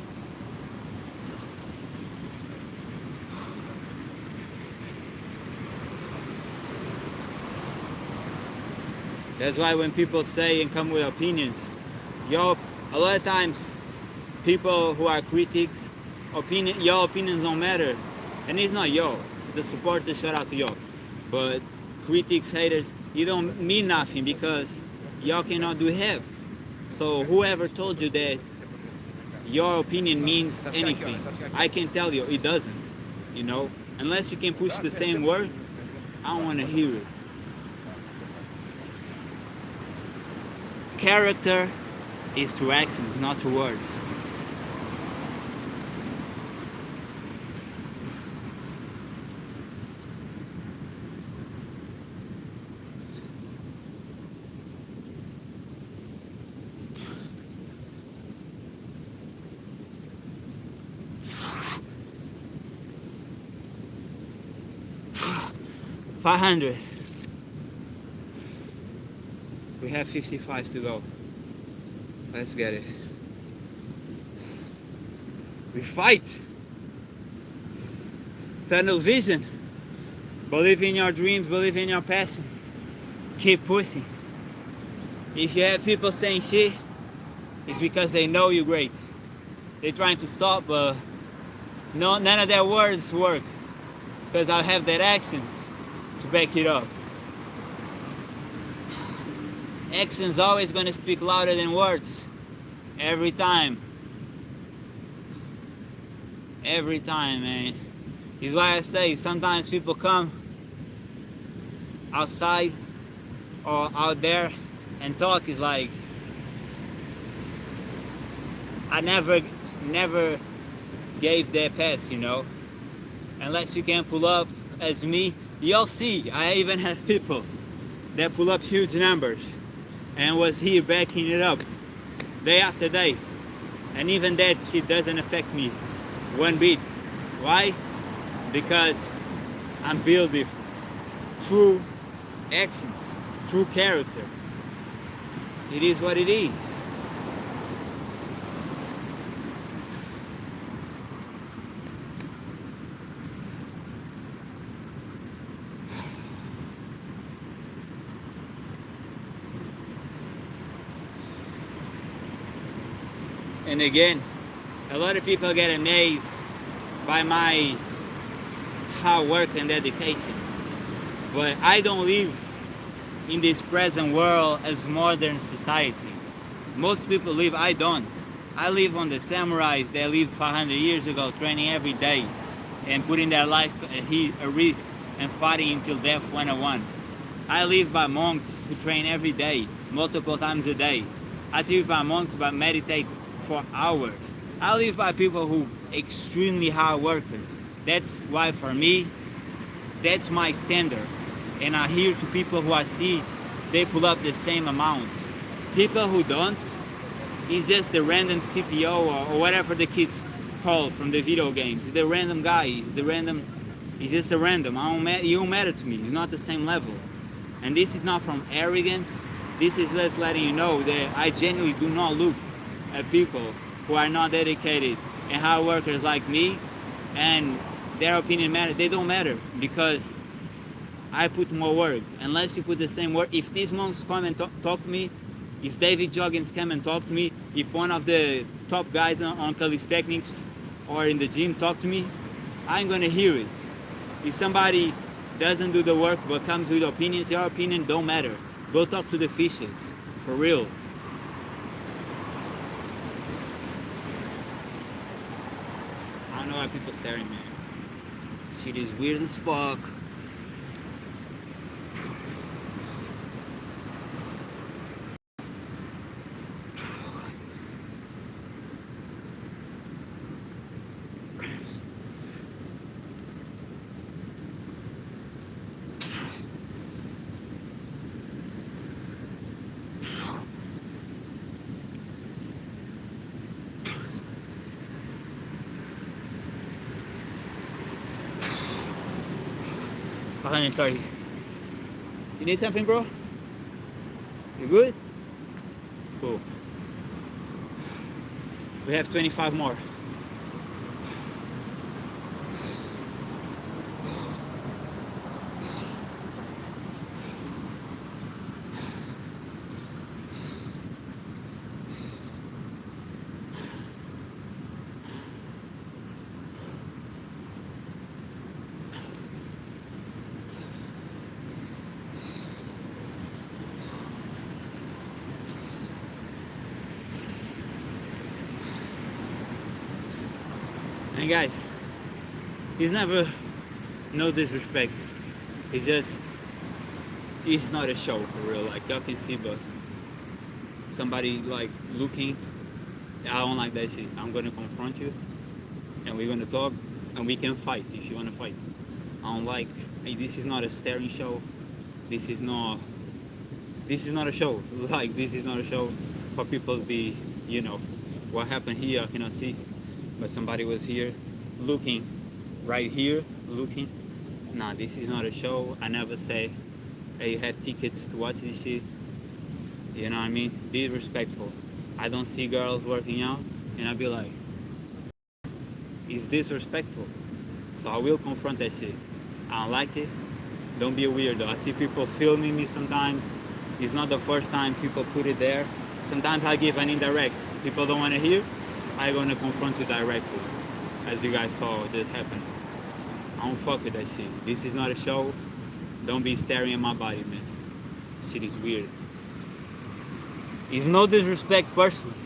That's why when people say and come with opinions, a lot of times people who are critics, your opinions don't matter. And it's not the supporters, shout out to y'all. But critics, haters, you don't mean nothing because y'all cannot do half. So whoever told you that your opinion means anything, I can tell you it doesn't. Unless you can push the same word, I don't want to hear it. Character is through actions, not through words. $500. We have 55 to go. Let's get it. We fight. Tunnel vision. Believe in your dreams, believe in your passion. Keep pushing. If you have people saying shit, it's because they know you're great. They're trying to stop, but none of their words work. Because I have their actions to back it up. Action's always going to speak louder than words. Every time. Every time, man. It's why I say sometimes people come outside or out there and talk is like, I never gave their pass, Unless you can pull up as me. You'll see, I even have people that pull up huge numbers and was here backing it up day after day. And even that shit doesn't affect me one bit. Why? Because I'm built with true actions, true character. It is what it is. And again, a lot of people get amazed by my hard work and dedication. But I don't live in this present world as modern society. Most people live, I don't. I live on the samurais that lived 500 years ago, training every day and putting their life at risk and fighting until death 101. I live by monks who train every day, multiple times a day. I live by monks who meditate for hours. I live by people who extremely hard workers. That's why for me, that's my standard. And I hear to people who I see, they pull up the same amount. People who don't, it's just the random CPO or whatever the kids call from the video games. It's the random guy, it's just a random. You don't matter to me, it's not the same level. And this is not from arrogance, this is just letting you know that I genuinely do not look at people who are not dedicated and hard workers like me, and their opinion matter. They don't matter because I put more work. Unless you put the same work, if these monks come and talk to me, if David Joggins come and talk to me, if one of the top guys on calisthenics or in the gym talk to me, I'm gonna hear it. If somebody doesn't do the work but comes with opinions, your opinion don't matter. Go talk to the fishes, for real. I don't know why people staring, man. Shit is weird as fuck. $130. You need something, bro? You good? Cool. We have 25 more. And guys, it's never no disrespect. It's just, it's not a show for real. Like y'all can see, but somebody like looking, I don't like that shit. I'm gonna confront you, and we're gonna talk, and we can fight if you wanna fight. I don't like. This is not a staring show. This is not. This is not a show. Like this is not a show for people to be. You know, what happened here I cannot see, but somebody was here, looking, right here, looking. Nah, this is not a show. I never say, hey, you have tickets to watch this shit. You know what I mean? Be respectful. I don't see girls working out, and I be like, is this respectful? So I will confront that shit. I don't like it. Don't be a weirdo. I see people filming me sometimes. It's not the first time people put it there. Sometimes I give an indirect. People don't want to hear. I'm gonna confront you directly, as you guys saw just happening. I don't fuck with that shit. This is not a show. Don't be staring at my body, man. Shit is weird. It's no disrespect personally.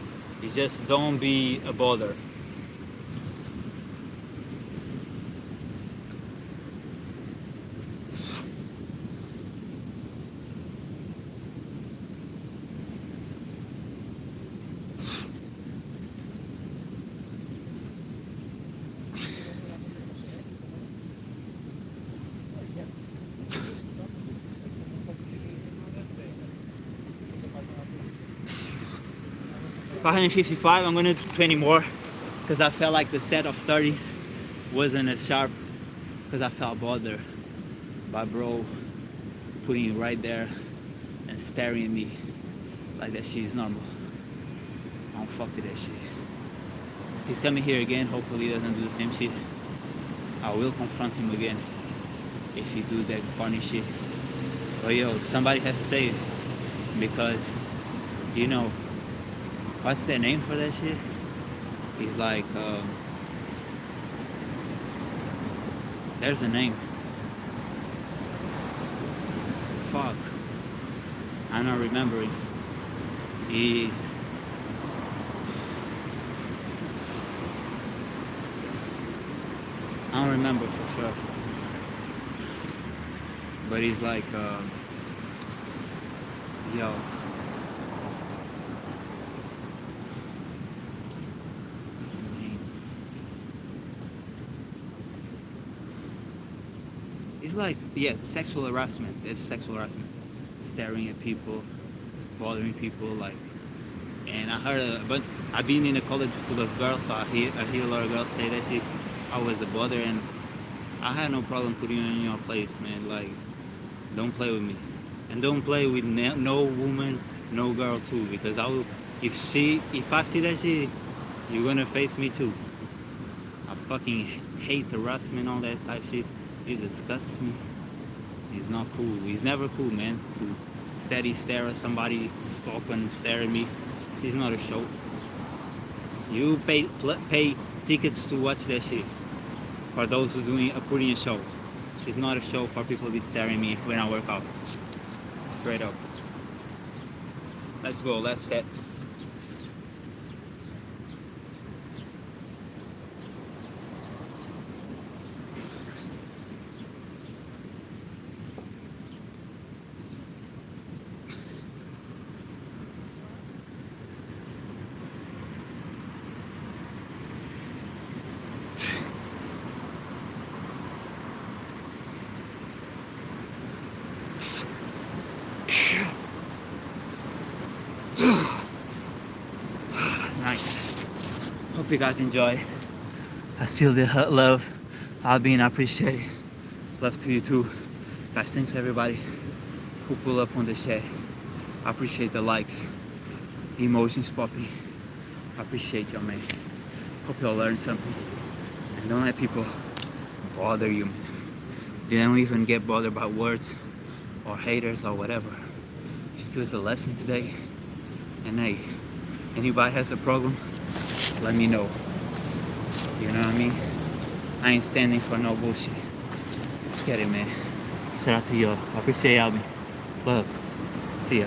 It's just don't be a bother. $555, I'm gonna do 20 more because I felt like the set of 30s wasn't as sharp because I felt bothered by bro putting it right there and staring at me like that shit is normal. I don't fuck with that shit. He's coming here again, hopefully he doesn't do the same shit. I will confront him again if he do that corny shit. But yo, somebody has to say it because, you know, what's their name for that shit? He's like, there's a name. Fuck. I'm not remembering. He's... I don't remember for sure. But he's like, yo. What's the name? It's like, yeah, sexual harassment. It's sexual harassment. Staring at people, bothering people, like. And I heard a bunch. I've been in a college full of girls, so I hear a lot of girls say that shit. I was a bother, and I had no problem putting you in your place, man. Like, don't play with me, and don't play with no woman, no girl too, because I will. If I see that shit, you're gonna face me too. I fucking hate harassment, all that type shit. It disgusts me. It's not cool. It's never cool, man. To steady stare at somebody, stop and stare at me. This is not a show. You pay tickets to watch that shit. For those who putting a show. It's not a show for people to be staring at me when I work out. Straight up. Let's go. Let's set. Nice. Hope you guys enjoy. I feel the love. I've been appreciated. Love to you too. Guys, thanks everybody who pull up on the shit. I appreciate the likes, emotions popping. I appreciate y'all, man. Hope y'all learned something. And don't let people bother you, man. They don't even get bothered by words or haters or whatever. If it was a lesson today, and hey, anybody has a problem, let me know. You know what I mean? I ain't standing for no bullshit. Let's get it, man. Shout out to y'all. I appreciate y'all, man. Love. See ya.